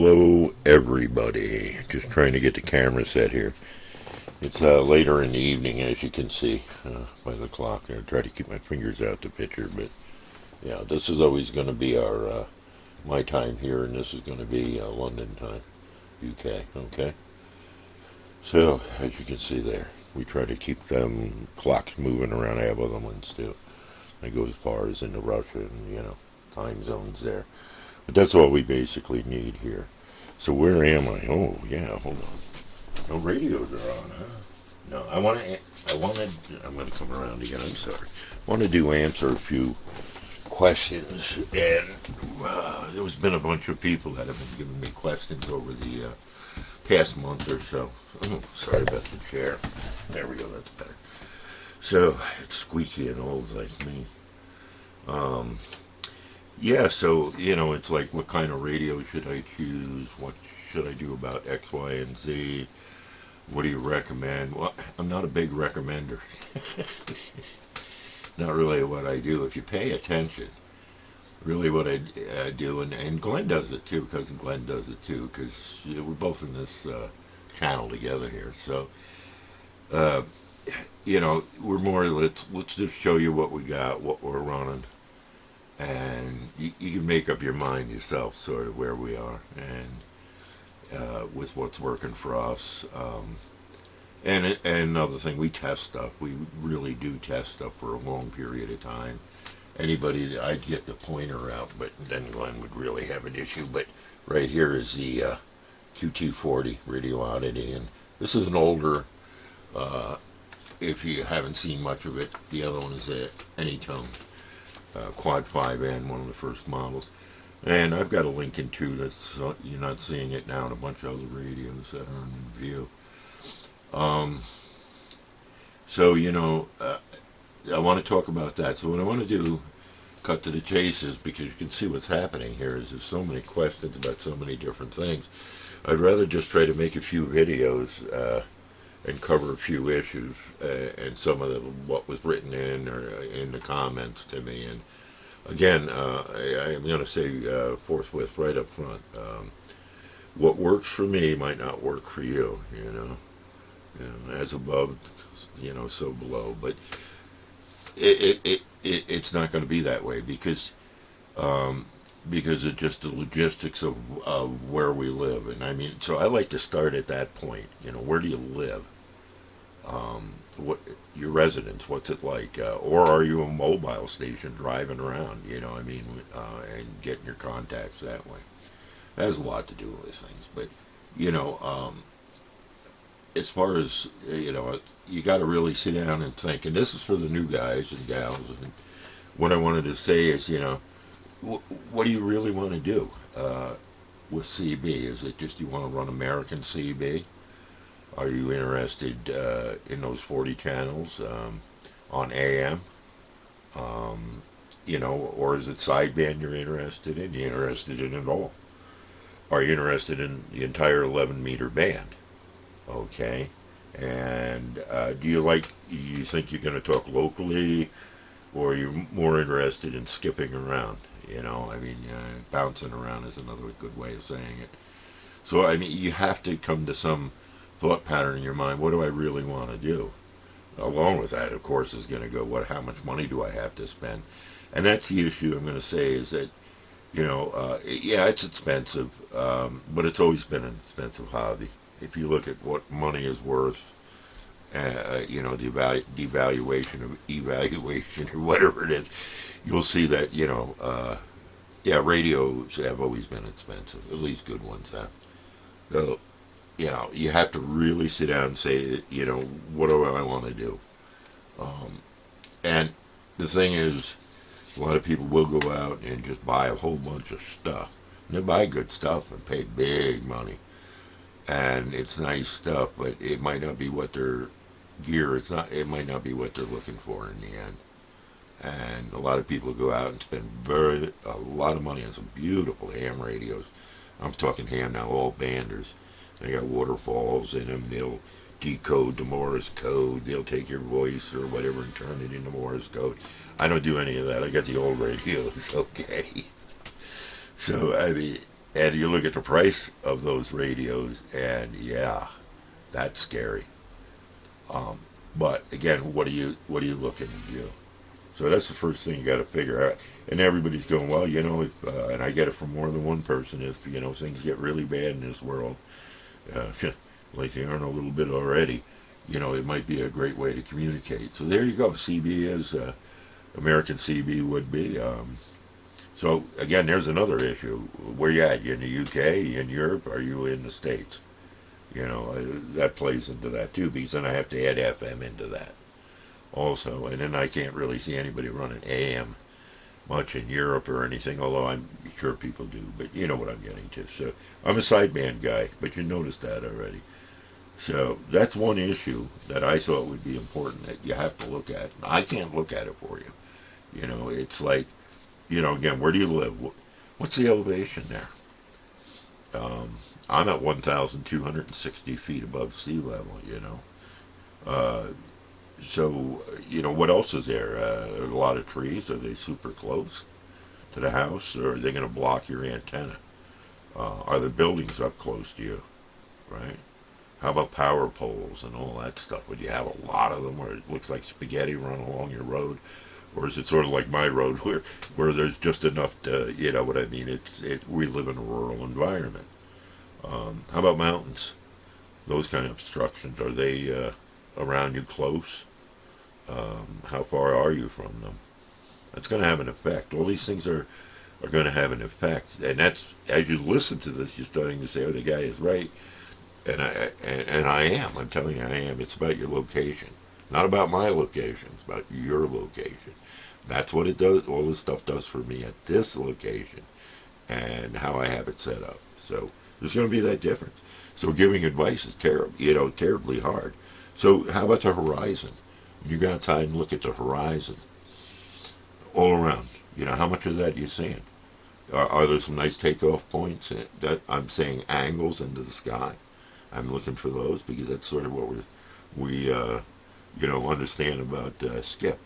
Hello everybody. Just trying to get the camera set here. It's later in the evening, as you can see by the clock. I try to keep my fingers out the picture, but yeah, this is always going to be our my time here, and this is going to be London time, UK. Okay. So as you can see there, we try to keep them clocks moving around. I have other ones too. I go as far as into Russia and time zones there. But that's all we basically need here. So where am I? Oh, yeah, hold on. No radios are on, huh? No, I'm going to come around again, I'm sorry. I want to answer a few questions. And there's been a bunch of people that have been giving me questions over the past month or so. Oh, sorry about the chair. There we go, that's better. So, it's squeaky and old like me. Yeah, so, it's like, what kind of radio should I choose? What should I do about X, Y, and Z? What do you recommend? Well, I'm not a big recommender. Not really what I do. If you pay attention, really what I do, and Glenn does it too, cousin Glenn does it too, because we're both in this channel together here. So, we're more, let's just show you what we got, what we're running. And you can make up your mind yourself, sort of where we are, and with what's working for us. And another thing, we test stuff. We really do test stuff for a long period of time. Anybody, I'd get the pointer out, but then Glenn would really have an issue. But right here is the Q240 Radio Oddity, and this is an older. If you haven't seen much of it, the other one is a Anytone. Quad 5N, one of the first models. And I've got a Lincoln too, that's you're not seeing it now, and a bunch of other radios that are in view. So, I want to talk about that. So what I want to do, cut to the chase, is because you can see what's happening here, is there's so many questions about so many different things. I'd rather just try to make a few videos and cover a few issues and some of what was written in or in the comments to me. And again, I'm going to say forthwith right up front, what works for me might not work for you. As above, so below. But it's not going to be that way because it's just the logistics of where we live. And I mean, so I like to start at that point. Where do you live? What your residence? What's it like? Or are you a mobile station driving around? And getting your contacts that way. That has a lot to do with things. But as far as you got to really sit down and think. And this is for the new guys and gals. And what I wanted to say is, what do you really want to do with CB? Is it just you want to run American CB? Are you interested in those 40 channels on AM? Or is it sideband you're interested in? You're interested in it all? Are you interested in the entire 11-meter band? Okay. And do you think you're going to talk locally, or are you more interested in skipping around? Bouncing around is another good way of saying it. So, you have to come to some thought pattern in your mind. What do I really want to do? Along with that, of course, is going to go, how much money do I have to spend? And that's the issue I'm going to say, is that, yeah, it's expensive, but it's always been an expensive hobby. If you look at what money is worth, the devaluation of evaluation or whatever it is, you'll see that, yeah, radios have always been expensive, at least good ones have. So, you have to really sit down and say, what do I want to do? And the thing is, a lot of people will go out and just buy a whole bunch of stuff. And they buy good stuff and pay big money. And it's nice stuff, but it might not be what their gear, it might not be what they're looking for in the end. And a lot of people go out and spend a lot of money on some beautiful ham radios. I'm talking ham now, all banders. They got waterfalls in them. They'll decode the Morse code. They'll take your voice or whatever and turn it into Morse code. I don't do any of that. I got the old radios, okay? So, And you look at the price of those radios, and yeah, that's scary. Um, but again, what are you looking to do? So that's the first thing you got to figure out. And everybody's going, well, if and I get it from more than one person. If things get really bad in this world, uh, like they aren't a little bit already, it might be a great way to communicate. So there you go. CB is American CB would be. So again, there's another issue. Where you at? You in the UK? In Europe? Are you in the States? That plays into that too, because then I have to add FM into that also, and then I can't really see anybody running AM much in Europe or anything, although I'm sure people do, but you know what I'm getting to. So I'm a sideband guy, but you noticed that already. So that's one issue that I thought would be important that you have to look at. I can't look at it for you. It's like, again, where do you live? What's the elevation there? I'm at 1,260 feet above sea level, Uh, so, what else is there? A lot of trees. Are they super close to the house, or are they going to block your antenna? Are the buildings up close to you, right? How about power poles and all that stuff? Would you have a lot of them where it looks like spaghetti run along your road? Or is it sort of like my road where there's just enough to, you know what I mean? We live in a rural environment. How about mountains? Those kind of obstructions, are they around you close? How far are you from them? That's going to have an effect. All these things are going to have an effect, and that's, as you listen to this, you're starting to say, "Oh, the guy is right," and I am. I'm telling you, I am. It's about your location, not about my location. It's about your location. That's what it does. All this stuff does for me at this location, and how I have it set up. So there's going to be that difference. So giving advice is terribly hard. So how about the horizon? You go outside and look at the horizon all around. How much of that are you seeing? Are there some nice takeoff points? That I'm saying angles into the sky. I'm looking for those because that's sort of what we understand about skip.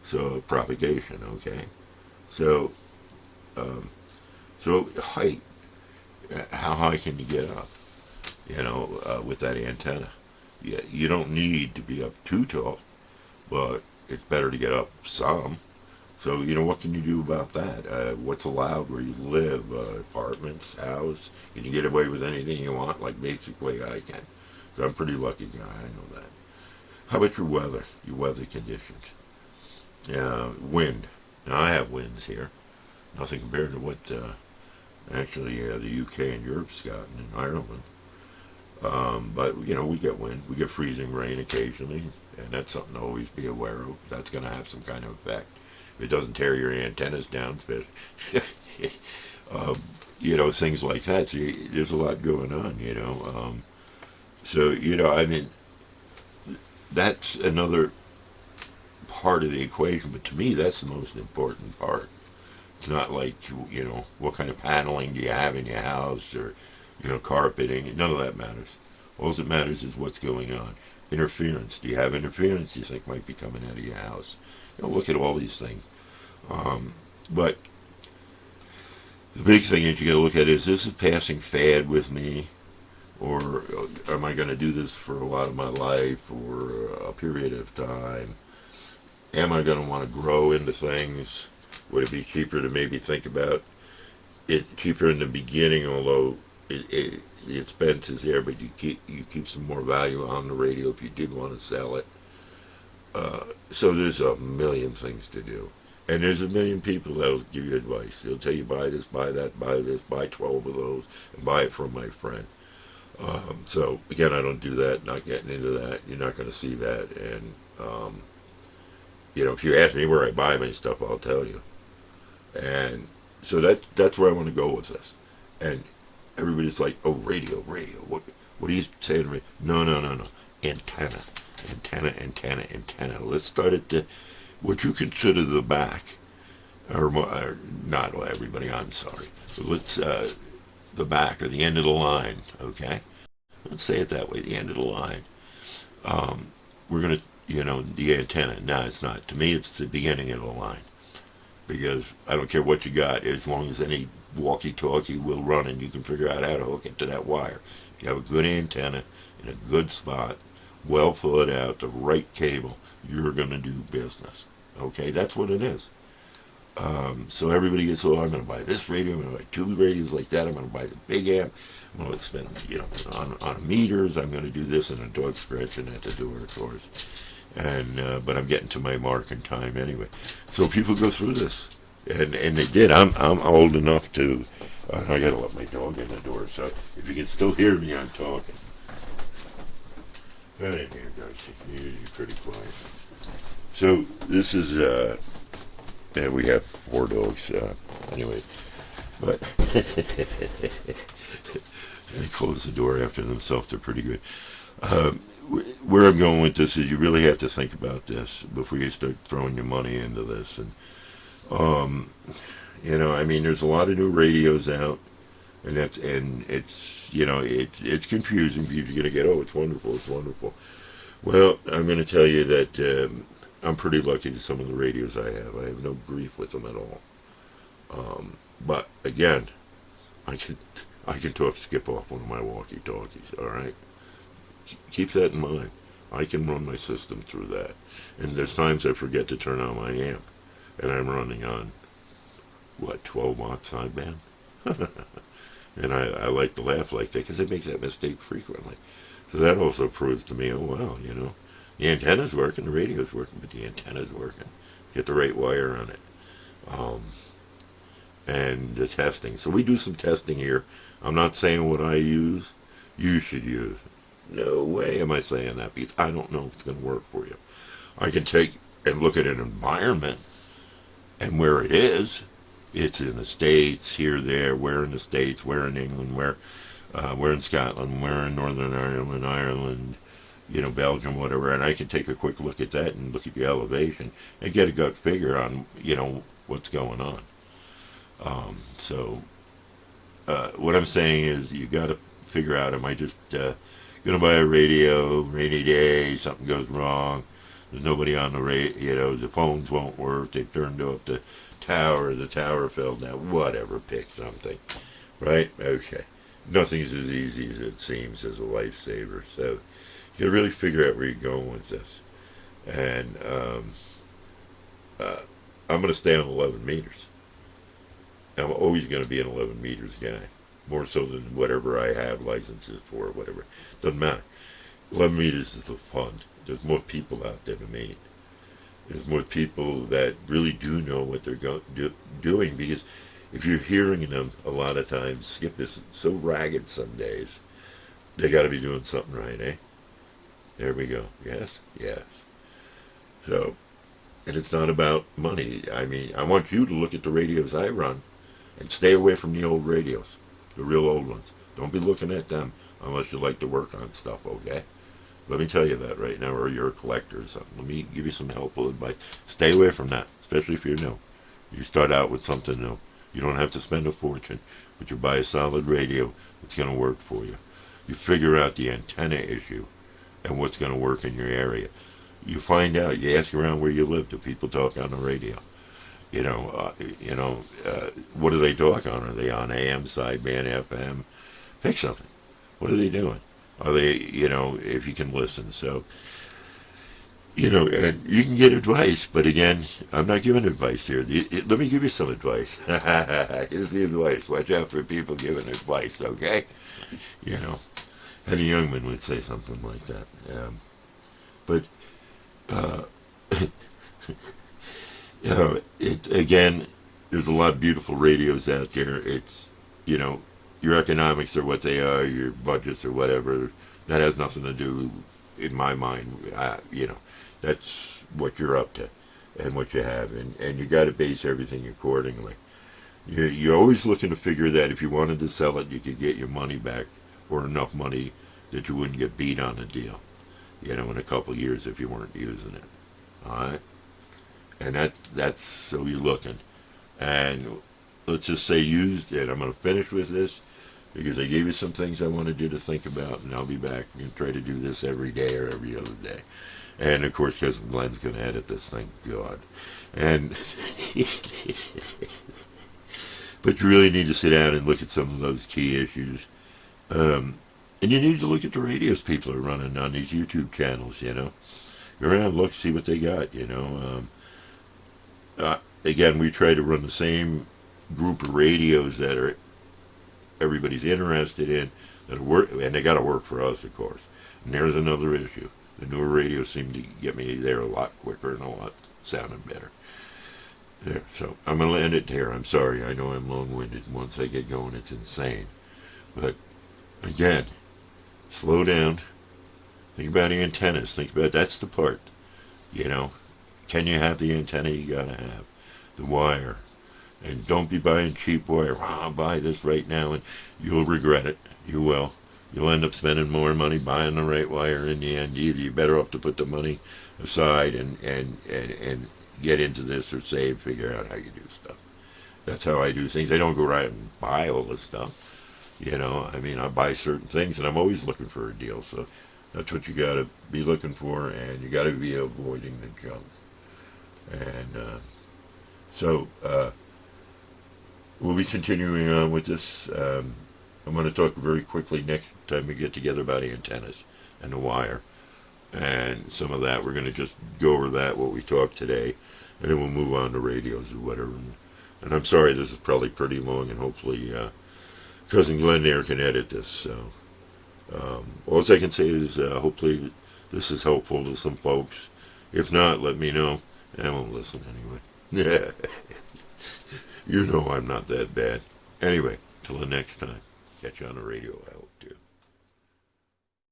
So propagation, okay. So um, so height. How high can you get up? With that antenna. Yeah, you don't need to be up too tall, but it's better to get up some. So, what can you do about that? What's allowed where you live? Apartments, house? Can you get away with anything you want? Like, basically, I can. So I'm a pretty lucky guy, I know that. How about your weather conditions? Wind. Now, I have winds here. Nothing compared to what, actually, the UK and Europe's gotten in Ireland. But, we get wind. We get freezing rain occasionally, and that's something to always be aware of. That's going to have some kind of effect. If it doesn't tear your antennas down, things like that. So there's a lot going on. I mean, that's another part of the equation, but to me, that's the most important part. It's not like, what kind of paneling do you have in your house, or, carpeting. None of that matters. All that matters is what's going on. Interference. Do you have interference you think might be coming out of your house? Look at all these things. But the big thing is you got to look at is this a passing fad with me, or am I going to do this for a lot of my life or a period of time? Am I going to want to grow into things? Would it be cheaper to maybe think about it cheaper in the beginning, although the expense is there, but you keep some more value on the radio if you did want to sell it. So there's a million things to do. And there's a million people that'll give you advice. They'll tell you buy this, buy that, buy this, buy 12 of those, and buy it from my friend. So again, I don't do that, not getting into that. You're not going to see that. And, if you ask me where I buy my stuff, I'll tell you. And so that's where I want to go with this. And everybody's like, oh, radio. What are you saying to me? No. Antenna. Let's start at what you consider the back. Or not everybody, I'm sorry. So let's, the back, or the end of the line, okay? Let's say it that way, the end of the line. We're going to, the antenna. No, it's not. To me, it's the beginning of the line. Because I don't care what you got, as long as any walkie-talkie will run, and you can figure out how to hook it to that wire. If you have a good antenna in a good spot, well thought out, the right cable, you're going to do business. Okay, that's what it is. So everybody gets, oh, I'm going to buy this radio, I'm going to buy 2 radios like that, I'm going to buy the big amp, I'm going to spend, on meters, I'm going to do this, and a dog scratching at the door, of course. And but I'm getting to my mark in time anyway. So people go through this, and they did. I'm old enough to. I got to let my dog in the door, so if you can still hear me, I'm talking. Get in here, Darcy. You're pretty quiet. So this is. We have 4 dogs. Anyway, but they close the door after themselves. They're pretty good. Where I'm going with this is you really have to think about this before you start throwing your money into this. And I mean, there's a lot of new radios out, and it's it's confusing because you're gonna get, oh, it's wonderful, it's wonderful. Well, I'm gonna tell you that I'm pretty lucky to some of the radios I have. I have no grief with them at all. But again, I can talk skip off one of my walkie-talkies. All right. Keep that in mind. I can run my system through that. And there's times I forget to turn on my amp. And I'm running on, 12 watt sideband? And I like to laugh like that because it makes that mistake frequently. So that also proves to me, oh, wow, the antenna's working, the radio's working, but the antenna's working. Get the right wire on it. And the testing. So we do some testing here. I'm not saying what I use, you should use. No way am I saying that, because I don't know if it's going to work for you. I can take and look at an environment and where it is. It's in the States, here, there, where in the States, where in England, where in Scotland, where in Northern Ireland, Belgium, whatever. And I can take a quick look at that and look at the elevation and get a gut figure on, what's going on. What I'm saying is you got to figure out, am I just going to buy a radio, rainy day, something goes wrong, there's nobody on the radio, the phones won't work, they've turned off the tower fell down, whatever, pick something, right? Okay. Nothing's as easy as it seems as a lifesaver, so you got to really figure out where you're going with this. And I'm going to stay on 11 meters. I'm always going to be an 11 meters guy, more so than whatever I have licenses for or whatever. Doesn't matter. 11 meters is the fun. There's more people out there to meet. There's more people that really do know what they're doing, because if you're hearing them a lot of times, Skip is so ragged some days, they got to be doing something right, eh? There we go. Yes? Yes. So, and it's not about money. I mean, I want you to look at the radios I run and stay away from the old radios, the real old ones. Don't be looking at them unless you like to work on stuff, okay? Let me tell you that right now, or you're a collector or something. Let me give you some helpful advice. Stay away from that, especially if you're new. You start out with something new. You don't have to spend a fortune, but you buy a solid radio that's going to work for you. You figure out the antenna issue and what's going to work in your area. You find out, you ask around where you live, do people talk on the radio? What do they talk on? Are they on AM, sideband, FM? Pick something. What are they doing? Are they, if you can listen. So, and you can get advice, but again, I'm not giving advice here. Let me give you some advice. Here's the advice. Watch out for people giving advice, okay? Henny Youngman would say something like that. But, again, there's a lot of beautiful radios out there. It's, your economics are what they are, your budgets or whatever. That has nothing to do, in my mind, that's what you're up to and what you have. And you got to base everything accordingly. You're always looking to figure that if you wanted to sell it, you could get your money back, or enough money that you wouldn't get beat on a deal, in a couple of years if you weren't using it. All right? And that's so you're looking. And let's just say used, and I'm going to finish with this because I gave you some things I wanted you to think about, and I'll be back and try to do this every day or every other day. And of course, because Glenn's going to edit this, thank God. And But you really need to sit down and look at some of those key issues. And you need to look at the radios people are running on these YouTube channels, you know. Go around, look, see what they got, you know. Again, we try to run the same group of radios that are everybody's interested in, that work, and they got to work for us, of course. And there's another issue. The newer radios seem to get me there a lot quicker and a lot sounding better. There, so I'm going to end it here. I'm sorry. I know I'm long-winded. Once I get going, it's insane. But, again, slow down. Think about the antennas. Think about, that's the part, you know. Can you have the antenna you got to have? The wire. And don't be buying cheap wire. I'll buy this right now, and you'll regret it. You will. You'll end up spending more money buying the right wire in the end. Either you're better off to put the money aside and get into this, or save, figure out how you do stuff. That's how I do things. I don't go right and buy all this stuff. You know, I mean, I buy certain things, and I'm always looking for a deal. So that's what you got to be looking for, and you got to be avoiding the junk. And so we'll be continuing on with this. I'm going to talk very quickly next time we get together about antennas and the wire. And some of that, we're going to just go over that, what we talked today, and then we'll move on to radios or whatever. And I'm sorry this is probably pretty long, and hopefully Cousin Glenn there can edit this. So all I can say is hopefully this is helpful to some folks. If not, let me know. I won't listen anyway. You know I'm not that bad. Anyway, till the next time. Catch you on the radio, I hope, too.